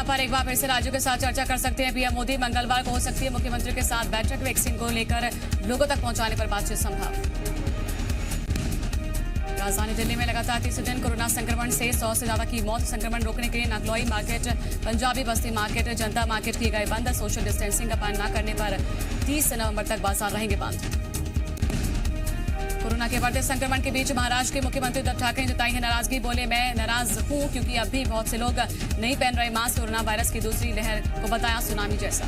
Corona पर एक बार फिर से राज्यों के साथ चर्चा कर सकते हैं पीएम मोदी। मंगलवार को हो सकती है मुख्यमंत्री के साथ बैठक। वैक्सीन को लेकर लोगों तक पहुंचाने पर बातचीत संभव। राजधानी दिल्ली में लगातार तीसरे दिन कोरोना संक्रमण से 100 से ज्यादा की मौत। संक्रमण रोकने के लिए नागलोई मार्केट, पंजाबी बस्ती मार्केट, जनता मार्केट किए गए बंद। सोशल डिस्टेंसिंग का पालन न करने पर 30 नवंबर तक बाजार रहेंगे बंद। कोरोना के बढ़ते संक्रमण के बीच महाराष्ट्र के मुख्यमंत्री उद्धव ठाकरे ने जताई है नाराजगी। बोले, मैं नाराज हूं क्योंकि अब भी बहुत से लोग नहीं पहन रहे मास्क। कोरोना वायरस की दूसरी लहर को बताया सुनामी जैसा।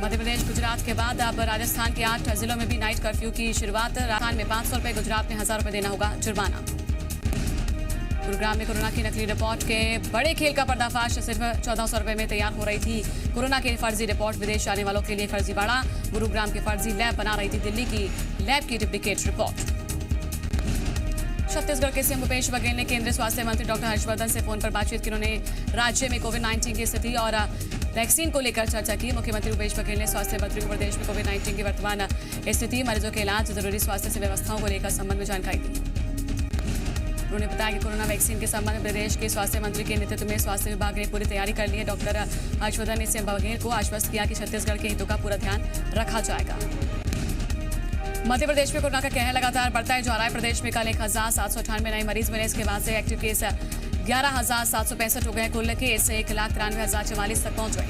मध्य प्रदेश, गुजरात के बाद अब राजस्थान के 8 जिलों में भी नाइट कर्फ्यू की शुरुआत। राजस्थान में 500 रुपए, गुजरात में 1000 रुपए देना होगा जुर्माना। गुरुग्राम में कोरोना की नकली रिपोर्ट के बड़े खेल का पर्दाफाश। सिर्फ 1400 रुपए में तैयार हो रही थी कोरोना की फर्जी रिपोर्ट। विदेश जाने वालों के लिए फर्जीवाड़ा। गुरुग्राम की फर्जी लैब बना रही थी दिल्ली की लैब की डुप्लीकेट रिपोर्ट। छत्तीसगढ़ के सीएम भूपेश बघेल ने केंद्रीय स्वास्थ्य मंत्री डॉक्टर हर्षवर्धन से फोन पर बातचीत की। उन्होंने राज्य में कोविड-19 की स्थिति और वैक्सीन को लेकर चर्चा की। मुख्यमंत्री भूपेश बघेल ने स्वास्थ्य मंत्री को प्रदेश में कोविड-19 की वर्तमान स्थिति, मरीजों के इलाज, जरूरी स्वास्थ्य से व्यवस्थाओं को लेकर संबंध में जानकारी दी। उन्होंने बताया कि कोरोना वैक्सीन के संबंध में प्रदेश के स्वास्थ्य मंत्री के नेतृत्व में स्वास्थ्य विभाग ने पूरी तैयारी कर ली है। डॉक्टर हर्षवर्धन ने सीएम बघेल को आश्वस्त किया कि छत्तीसगढ़ के हितों का पूरा ध्यान रखा जाएगा। मध्य प्रदेश में कोरोना का कहर लगातार बढ़ता ही जा रहा है। प्रदेश में कल 1798 नए मरीज मिले। इसके बाद से एक्टिव केस 11,765 हो गए। कुल केस 1,93,044 तक पहुंच गए।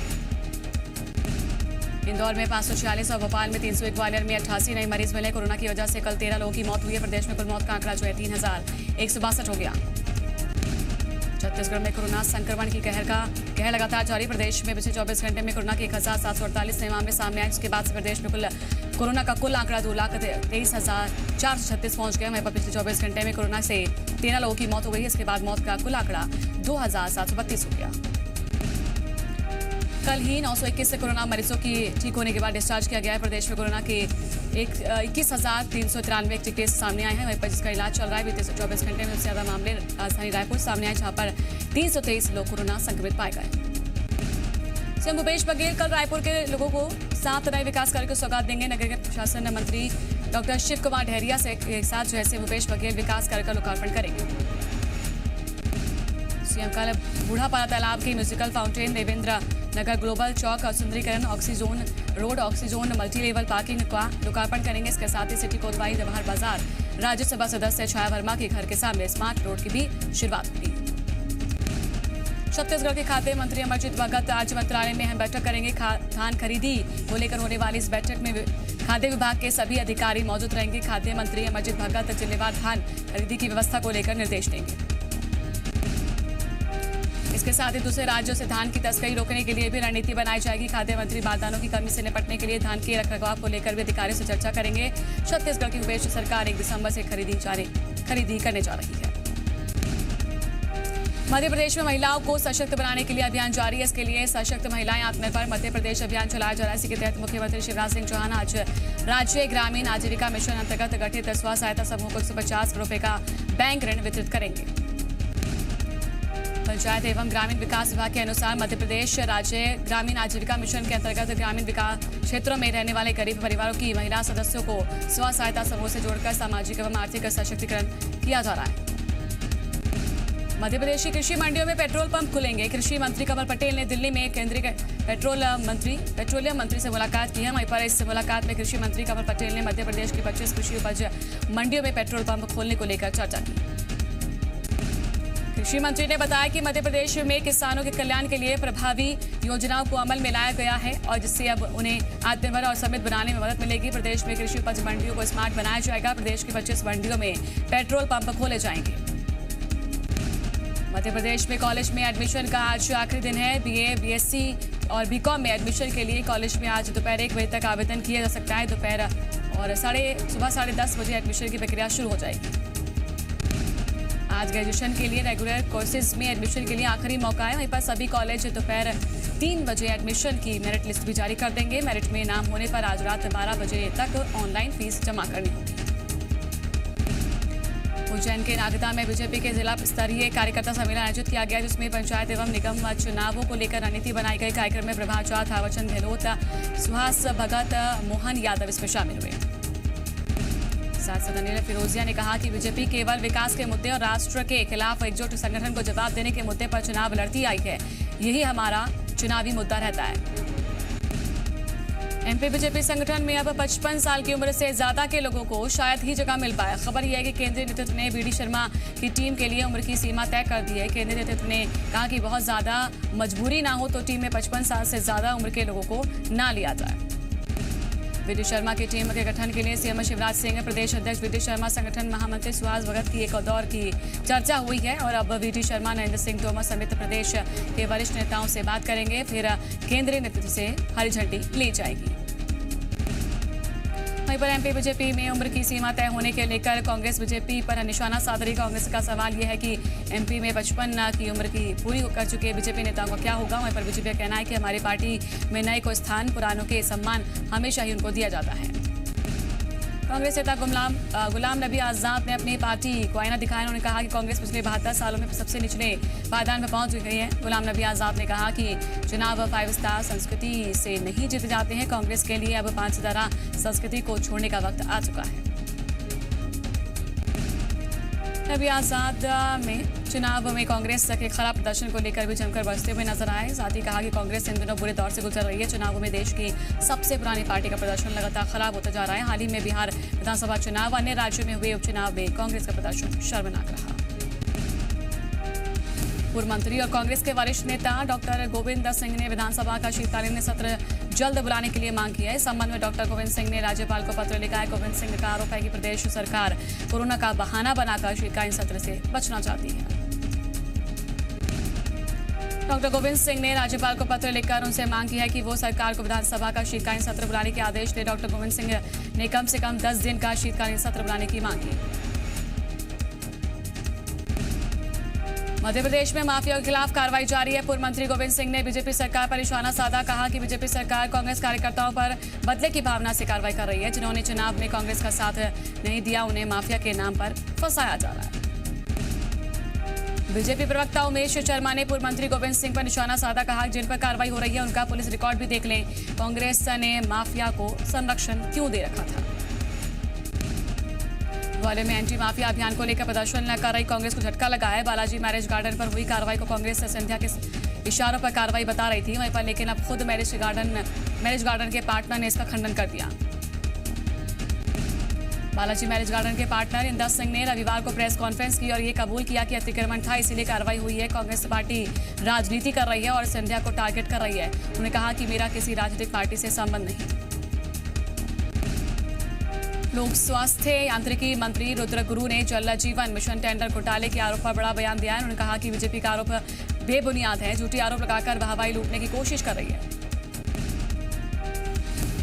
इंदौर में 546 और भोपाल में 301, ग्वालियर में 88 नए मरीज मिले। कोरोना की वजह से कल 13 लोगों की मौत हुई है। प्रदेश में कुल मौत का आंकड़ा जो है 3,162 हो गया। छत्तीसगढ़ में कोरोना संक्रमण की कहर लगातार जारी। प्रदेश में पिछले 24 घंटे में कोरोना के 1,748 नए मामले सामने आए। इसके बाद से प्रदेश में कोरोना का कुल आंकड़ा 2,23,436 पहुंच गया। वहीं पर पिछले 24 घंटे में कोरोना से 13 लोगों की मौत हो गई। इसके बाद मौत का कुल आंकड़ा 2,732 हो गया। कल ही 921 कोरोना मरीजों की ठीक होने के बाद डिस्चार्ज किया गया है। प्रदेश में कोरोना के 21,393 एक्टिव केस सामने आए हैं। वहीं पर जिसका इलाज चल रहा है। बीते 24 घंटे में सबसे ज्यादा मामले राजधानी रायपुर सामने आए, जहां पर 323 लोग कोरोना संक्रमित पाए गए। सीएम भूपेश बघेल कल रायपुर के लोगों को 7 नए विकास कार्य को सौगात देंगे। नगर प्रशासन मंत्री डॉक्टर शिव कुमार डहरिया से एक साथ जो है भूपेश बघेल विकास कार्य का लोकार्पण करेंगे। सीएम कल बूढ़ापारा तालाब की musical fountain, Devendra Nagar global चौक और सुंदरीकरण, Oxyzone road, Oxyzone multi level parking का लोकार्पण करेंगे। इसके साथ ही सिटी कोतवाली जवाहर बाजार राज्यसभा सदस्य छाया वर्मा के घर के सामने स्मार्ट रोड की भी शुरुआत होगी। छत्तीसगढ़ के खाद्य मंत्री अमरजीत भगत आज मंत्रालय में अहम बैठक करेंगे। धान खरीदी को लेकर होने वाली इस बैठक में खाद्य विभाग के सभी अधिकारी मौजूद रहेंगे। खाद्य मंत्री अमरजीत भगत जिलेवार धान खरीदी की व्यवस्था को लेकर निर्देश देंगे। इसके साथ ही दूसरे राज्यों से धान की तस्करी रोकने के लिए भी रणनीति बनाई जाएगी। खाद्य मंत्री बारदानों की कमी से निपटने के लिए धान के रखरखाव को लेकर भी अधिकारियों से चर्चा करेंगे। छत्तीसगढ़ की भूपेश सरकार 1 दिसंबर से खरीदी करने जा रही है। मध्य प्रदेश में महिलाओं को सशक्त बनाने के लिए अभियान जारी है। इसके लिए सशक्त महिलाएं आत्मनिर्भर मध्य प्रदेश अभियान चलाया जा रहा है। इसी के तहत मुख्यमंत्री शिवराज सिंह चौहान आज राज्य ग्रामीण आजीविका मिशन अंतर्गत गठित स्व सहायता समूह को 150 करोड़ रुपए का बैंक ऋण वितरित करेंगे। पंचायत एवं ग्रामीण विकास विभाग के अनुसार मध्य प्रदेश राज्य ग्रामीण आजीविका मिशन के अंतर्गत ग्रामीण विकास क्षेत्रों में रहने वाले गरीब परिवारों की महिला सदस्यों को स्व सहायता समूह से जोड़कर सामाजिक एवं आर्थिक सशक्तिकरण किया जा रहा है। मध्य प्रदेश की कृषि मंडियों में पेट्रोल पंप खुलेंगे। कृषि मंत्री कमल पटेल ने दिल्ली में केंद्रीय पेट्रोलियम मंत्री से मुलाकात की है। वहीं पर इस मुलाकात में कृषि मंत्री कमल पटेल ने मध्य प्रदेश की 25 कृषि उपज मंडियों में पेट्रोल पंप खोलने को लेकर चर्चा की। कृषि मंत्री ने बताया कि मध्य प्रदेश में किसानों के कल्याण के लिए प्रभावी योजनाओं को अमल में लाया गया है और जिससे अब उन्हें आत्मनिर्भर और समृद्ध बनाने में मदद मिलेगी। प्रदेश में कृषि उपज मंडियों को स्मार्ट बनाया जाएगा। प्रदेश की 25 मंडियों में पेट्रोल पंप खोले जाएंगे। मध्य प्रदेश में कॉलेज में एडमिशन का आज आखिरी दिन है। बीए, बीएससी और बीकॉम में एडमिशन के लिए कॉलेज में आज दोपहर 1 बजे तक आवेदन किया जा सकता है। दोपहर और सुबह 10:30 बजे एडमिशन की प्रक्रिया शुरू हो जाएगी। आज ग्रेजुएशन के लिए रेगुलर कोर्सेज में एडमिशन के लिए आखिरी मौका है। वहीं पर सभी कॉलेज दोपहर 3 बजे एडमिशन की मेरिट लिस्ट भी जारी कर देंगे। मेरिट में नाम होने पर आज रात 12 बजे तक ऑनलाइन फीस जमा करनी होगी। उज्जैन के नागदा में बीजेपी के जिला स्तरीय कार्यकर्ता सम्मेलन आयोजित किया गया, जिसमें पंचायत एवं निगम चुनावों को लेकर रणनीति बनाई गई। कार्यक्रम में प्रभात झा, थावरचंद गहलोत, सुहास भगत, मोहन यादव इसमें शामिल हुए। सांसद अनिल फिरोजिया ने कहा कि बीजेपी केवल विकास के मुद्दे और राष्ट्र के खिलाफ एकजुट संगठन को जवाब देने के मुद्दे पर चुनाव लड़ती आई है। यही हमारा चुनावी मुद्दा रहता है। एमपी बीजेपी संगठन में अब 55 साल की उम्र से ज्यादा के लोगों को शायद ही जगह मिल पाए। खबर यह है कि केंद्रीय नेतृत्व ने बीडी शर्मा की टीम के लिए उम्र की सीमा तय कर दी है। केंद्रीय नेतृत्व ने कहा कि बहुत ज्यादा मजबूरी ना हो तो टीम में 55 साल से ज्यादा उम्र के लोगों को ना लिया जाए। बीडी शर्मा की टीम के गठन के लिए सीएम शिवराज सिंह, प्रदेश अध्यक्ष बीडी शर्मा, संगठन महामंत्री सुहास भगत की एक दौर की चर्चा हुई है और अब बीडी शर्मा नरेंद्र सिंह तोमर समेत प्रदेश के वरिष्ठ नेताओं से बात करेंगे। फिर केंद्रीय नेतृत्व से हरी झंडी ली जाएगी। वहीं पर एमपी बीजेपी में उम्र की सीमा तय होने के लेकर कांग्रेस बीजेपी पर निशाना साध रही। कांग्रेस का सवाल यह है कि एमपी में 55 की उम्र की पूरी कर चुके बीजेपी नेताओं का क्या होगा। वहीं पर बीजेपी का कहना है कि हमारी पार्टी में नए को स्थान, पुरानों के सम्मान हमेशा ही उनको दिया जाता है। कांग्रेस नेता गुलाम नबी आजाद ने अपनी पार्टी को आईना दिखाया। उन्होंने कहा कि कांग्रेस पिछले 72 सालों में सबसे निचले पायदान में पहुंच गई है। गुलाम नबी आजाद ने कहा कि चुनाव 5 स्टार संस्कृति से नहीं जीते जाते हैं। कांग्रेस के लिए अब 5 सितारा संस्कृति को छोड़ने का वक्त आ चुका है। नबी आजाद में चुनाव में कांग्रेस के खराब प्रदर्शन को लेकर भी जमकर बरसते हुए नजर आए। साथ ही कहा कि कांग्रेस इन दिनों बुरे दौर से गुजर रही है। चुनावों में देश की सबसे पुरानी पार्टी का प्रदर्शन लगातार खराब होता जा रहा है। हाल ही में बिहार विधानसभा चुनाव, अन्य राज्यों में हुए उपचुनाव में कांग्रेस का प्रदर्शन शर्मनाक रहा। पूर्व मंत्री और कांग्रेस के वरिष्ठ नेता डॉक्टर गोविंद सिंह ने विधानसभा का शीतकालीन सत्र जल्द बुलाने के लिए मांग की है। इस संबंध में डॉक्टर गोविंद सिंह ने राज्यपाल को पत्र लिखा है। गोविंद सिंह का आरोप है कि प्रदेश सरकार कोरोना का बहाना बनाकर शीतकालीन सत्र से बचना चाहती है। डॉक्टर गोविंद सिंह ने राज्यपाल को पत्र लिखकर उनसे मांग की है कि वो सरकार को विधानसभा का शीतकालीन सत्र बुलाने के आदेश दे। डॉक्टर गोविंद सिंह ने कम से कम 10 दिन का शीतकालीन सत्र बुलाने की मांग की। मध्य प्रदेश में माफिया के खिलाफ कार्रवाई जारी है। पूर्व मंत्री गोविंद सिंह ने बीजेपी सरकार पर निशाना साधा। कहा कि बीजेपी सरकार कांग्रेस कार्यकर्ताओं पर बदले की भावना से कार्रवाई कर रही है। जिन्होंने चुनाव में कांग्रेस का साथ नहीं दिया, उन्हें माफिया के नाम पर फंसाया जा रहा है। बीजेपी प्रवक्ता उमेश शर्मा ने पूर्व मंत्री गोविंद सिंह पर निशाना साधा। कहा जिन पर कार्रवाई हो रही है उनका पुलिस रिकॉर्ड भी देख लें। कांग्रेस ने माफिया को संरक्षण क्यों दे रखा था। ग्वालियर में एंटी माफिया अभियान को लेकर प्रदर्शन न कर रही कांग्रेस को झटका लगा है। बालाजी मैरिज गार्डन पर हुई कार्रवाई को कांग्रेस संध्या के इशारों पर कार्रवाई बता रही थी वहीं पर, लेकिन अब खुद मैरिज गार्डन के पार्टनर ने इसका खंडन कर दिया। बालाजी मैरिज गार्डन के पार्टनर इंदर सिंह ने रविवार को प्रेस कॉन्फ्रेंस की और ये कबूल किया कि अतिक्रमण था, इसीलिए कार्रवाई हुई है। कांग्रेस पार्टी राजनीति कर रही है और संध्या को टारगेट कर रही है। उन्होंने कहा कि मेरा किसी राजनीतिक पार्टी से संबंध नहीं। लोक स्वास्थ्य यांत्रिकी मंत्री रुद्र गुरु ने जल जीवन मिशन टेंडर घोटाले के आरोप पर बड़ा बयान दिया है। उन्होंने कहा कि बीजेपी का आरोप बेबुनियाद है, झूठी आरोप लगाकर वाहवाही लूटने की कोशिश कर रही है।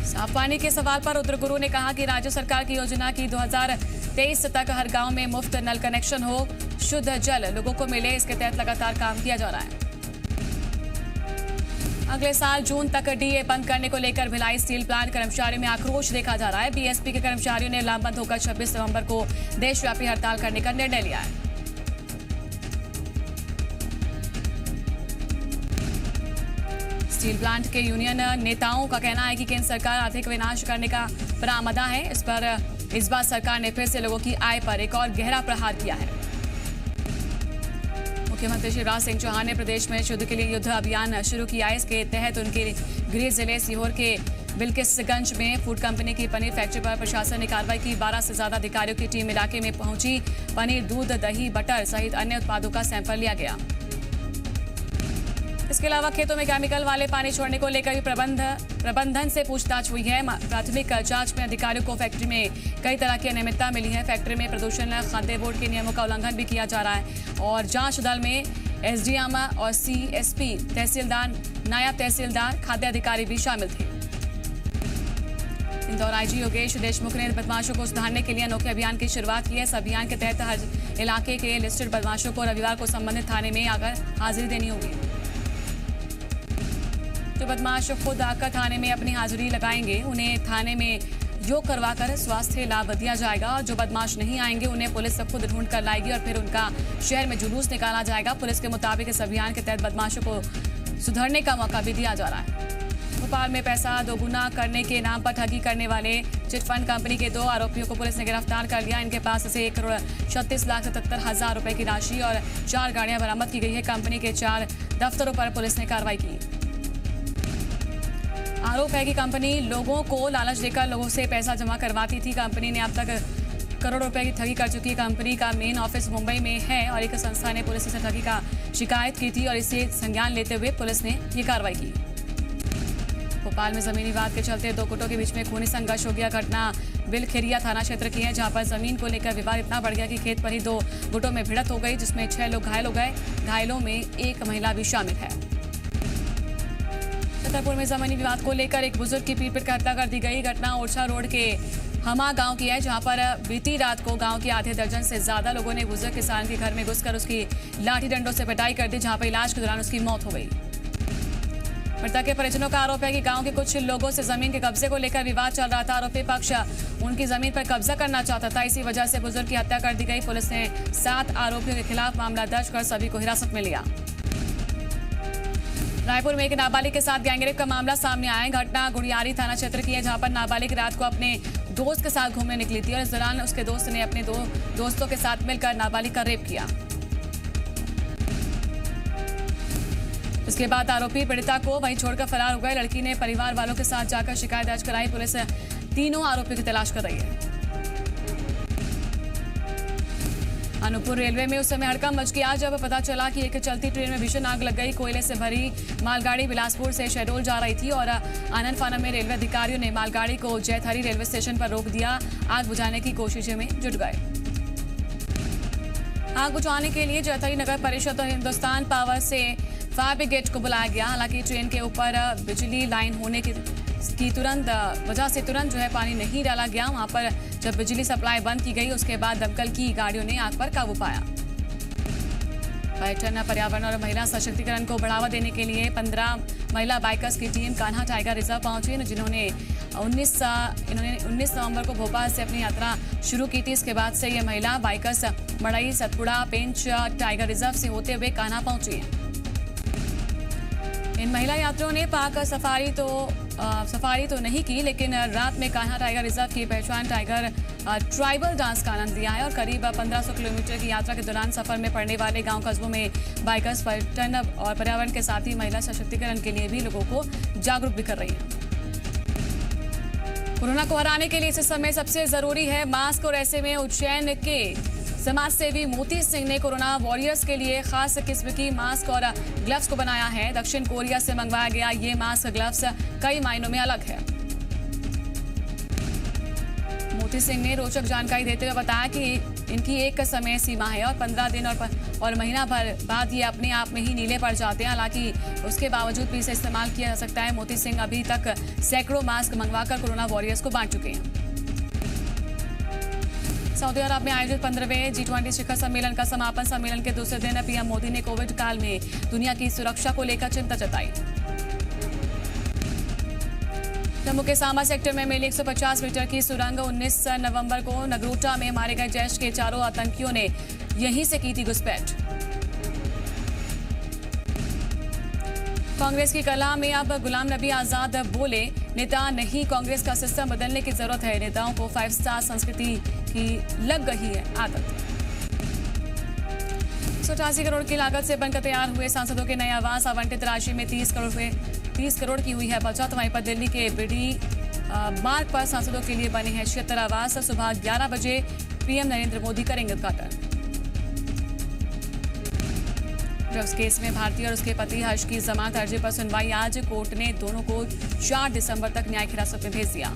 साफ पानी के सवाल पर रुद्र गुरु ने कहा कि राज्य सरकार की योजना की 2023 तक हर गांव में मुफ्त नल कनेक्शन हो, शुद्ध जल लोगों को मिले, इसके तहत लगातार काम किया जा रहा है। अगले साल जून तक डीए बंद करने को लेकर भिलाई स्टील प्लांट कर्मचारियों में आक्रोश देखा जा रहा है। बीएसपी के कर्मचारियों ने लामबंद होकर 26 नवंबर को देशव्यापी हड़ताल करने का निर्णय लिया है। स्टील प्लांट के यूनियन नेताओं का कहना है कि केंद्र सरकार आर्थिक विनाश करने का बरामदा है। इस बार सरकार ने फिर से लोगों की आय पर एक और गहरा प्रहार किया है। मुख्यमंत्री शिवराज सिंह चौहान ने प्रदेश में शुद्ध के लिए युद्ध अभियान शुरू किया है। इसके तहत उनके गृह जिले सीहोर के बिल्किसगंज में फूड कंपनी की पनीर फैक्ट्री पर प्रशासन ने कार्रवाई की। 12 से ज्यादा अधिकारियों की टीम इलाके में पहुंची। पनीर, दूध, दही, बटर सहित अन्य उत्पादों का सैंपल लिया गया। इसके अलावा खेतों में केमिकल वाले पानी छोड़ने को लेकर भी प्रबंधन से पूछताछ हुई है। प्राथमिक जांच में अधिकारियों को फैक्ट्री में कई तरह की अनियमितता मिली है। फैक्ट्री में प्रदूषण खाद्य बोर्ड के नियमों का उल्लंघन भी किया जा रहा है और जांच दल में एसडीएम और सीएसपी, तहसीलदार, नायब तहसीलदार, खाद्य अधिकारी भी शामिल थे। इंदौर आईजी योगेश देशमुख ने बदमाशों को सुधारने के लिए अनोखे अभियान की शुरुआत की है। इस अभियान के तहत हर इलाके के लिस्टेड बदमाशों को रविवार को संबंधित थाने में आकर हाजिरी देनी होगी। जो बदमाश खुद आकर थाने में अपनी हाजिरी लगाएंगे उन्हें थाने में योग करवाकर स्वास्थ्य लाभ दिया जाएगा और जो बदमाश नहीं आएंगे उन्हें पुलिस खुद ढूंढ कर लाएगी और फिर उनका शहर में जुलूस निकाला जाएगा। पुलिस के मुताबिक इस अभियान के तहत बदमाशों को सुधरने का मौका भी दिया जा रहा है। भोपाल में पैसा दोगुना करने के नाम पर ठगी करने वाले चिटफंड कंपनी के 2 आरोपियों को पुलिस ने गिरफ्तार कर लिया। इनके पास से 1,36,77,000 रुपए की राशि और 4 गाड़ियां बरामद की गई है। कंपनी के 4 दफ्तरों पर पुलिस ने कार्रवाई की। आरोप है कि कंपनी लोगों को लालच देकर लोगों से पैसा जमा करवाती थी। कंपनी ने अब तक करोड़ों रुपए की ठगी कर चुकी है। कंपनी का मेन ऑफिस मुंबई में है और एक संस्था ने पुलिस से ठगी का शिकायत की थी और इसे संज्ञान लेते हुए पुलिस ने ये कार्रवाई की। भोपाल में जमीनी विवाद के चलते 2 गुटों के बीच में खूनी संघर्ष हो गया। घटना बिलखेरिया थाना क्षेत्र की है, जहां पर जमीन को लेकर विवाद इतना बढ़ गया कि खेत पर ही 2 गुटों में भिड़ंत हो गई, जिसमें 6 लोग घायल हो गए। घायलों में एक महिला भी शामिल है। छतरपुर में जमीनी विवाद को लेकर एक बुजुर्ग की पीट-पीट कर हत्या कर दी गई। घटना ओरछा रोड के हमा गांव की है, जहां पर बीती रात को गांव के आधे दर्जन से ज्यादा लोगों ने बुजुर्ग किसान के घर में घुसकर उसकी लाठी डंडों से पिटाई कर दी, जहां पर इलाज के दौरान उसकी मौत हो गई। मृतक के परिजनों का आरोप है कि गांव के कुछ लोगों से जमीन के कब्जे को लेकर विवाद चल रहा था। आरोपी पक्ष उनकी जमीन पर कब्जा करना चाहता था, इसी वजह से बुजुर्ग की हत्या कर दी गई। पुलिस ने 7 आरोपियों के खिलाफ मामला दर्ज कर सभी को हिरासत में लिया। रायपुर में एक नाबालिग के साथ गैंगरेप का मामला सामने आया है। घटना गुड़ियारी थाना क्षेत्र की है, जहां पर नाबालिग रात को अपने दोस्त के साथ घूमने निकली थी और इस दौरान उसके दोस्त ने अपने 2 दोस्तों के साथ मिलकर नाबालिग का रेप किया। इसके बाद आरोपी पीड़िता को वहीं छोड़कर फरार हो गए। लड़की ने परिवार वालों के साथ जाकर शिकायत दर्ज कराई। पुलिस तीनों आरोपियों की तलाश कर रही है। अनूपपुर रेलवे में उस समय हड़कंप मच गया जब पता चला कि एक चलती ट्रेन में भीषण आग लग गई। कोयले से भरी मालगाड़ी बिलासपुर से शहडोल जा रही थी और आनंद फानन में रेलवे अधिकारियों ने मालगाड़ी को जैतहरी रेलवे स्टेशन पर रोक दिया। आग बुझाने की कोशिशों में जुट गए। आग बुझाने के लिए जैतहरी नगर परिषद और हिंदुस्तान पावर से फायर ब्रिगेड को बुलाया गया। हालांकि ट्रेन के ऊपर बिजली लाइन होने की तुरंत वजह से जो है पानी नहीं डाला गया। वहां पर जब बिजली सप्लाई बंद की गई, उसके बाद दमकल की गाड़ियों ने आग पर काबू पाया। पर्यटन, पर्यावरण और महिला सशक्तिकरण को बढ़ावा देने के लिए 15 महिला बाइकर्स की टीम कान्हा टाइगर रिजर्व पहुंची, जिन्होंने 19 नवंबर को भोपाल से अपनी यात्रा शुरू की थी। इसके बाद से ये महिला बाइकर्स मड़ई, सतपुड़ा, पेंच टाइगर रिजर्व से होते हुए कान्हा पहुंची हैं। इन महिला यात्रियों ने पाक सफारी तो नहीं की, लेकिन रात में कान्हा टाइगर रिजर्व की पहचान टाइगर ट्राइबल डांस का आनंद लिया है और करीब 1500 किलोमीटर की यात्रा के दौरान सफर में पड़ने वाले गांव कस्बों में बाइकर्स पर्यटन और पर्यावरण के साथ ही महिला सशक्तिकरण के लिए भी लोगों को जागरूक भी कर रही है। कोरोना को हराने के लिए इस समय सबसे जरूरी है मास्क और ऐसे में उज्जैन के समाज सेवी मोती सिंह ने कोरोना वॉरियर्स के लिए खास किस्म की मास्क और ग्लव्स को बनाया है। दक्षिण कोरिया से मंगवाया गया ये मास्क ग्लव्स कई मायनों में अलग है। मोती सिंह ने रोचक जानकारी देते हुए बताया कि इनकी एक समय सीमा है और 15 दिन और महीना भर बाद ये अपने आप में ही नीले पड़ जाते हैं। हालांकि उसके बावजूद भी इसे इस्तेमाल किया जा सकता है। मोती सिंह अभी तक सैकड़ों मास्क मंगवाकर कोरोना वॉरियर्स को बांट चुके हैं। सऊदी अरब में आयोजित 15वें G20 शिखर सम्मेलन का समापन सम्मेलन के दूसरे दिन पीएम मोदी ने कोविड काल में दुनिया की सुरक्षा को लेकर चिंता जताई। जम्मू के सामा सेक्टर में मिली 150 मीटर की सुरंग 19 नवंबर को नगरोटा में मारे गए जैश के 4 आतंकियों ने यहीं से की थी घुसपैठ। कांग्रेस की कला में अब गुलाम नबी आजाद बोले, नेता नहीं, कांग्रेस का सिस्टम बदलने की जरूरत है। नेताओं को 5 स्टार संस्कृति की लग गई है आदत। 188 करोड़ की लागत से बनकर तैयार हुए सांसदों के नए आवास आवंटित राशि में 30 करोड़ की हुई है बचत। वहीं पर दिल्ली के बीडी मार्ग पर सांसदों के लिए बने हैं 76 आवास। सुबह 11 बजे पीएम नरेंद्र मोदी करेंगे उद्घाटन। ड्रग्स केस में भारती और उसके पति हर्ष की जमानत अर्जी पर सुनवाई आज। कोर्ट ने दोनों को 4 दिसंबर तक न्यायिक हिरासत में भेज दिया।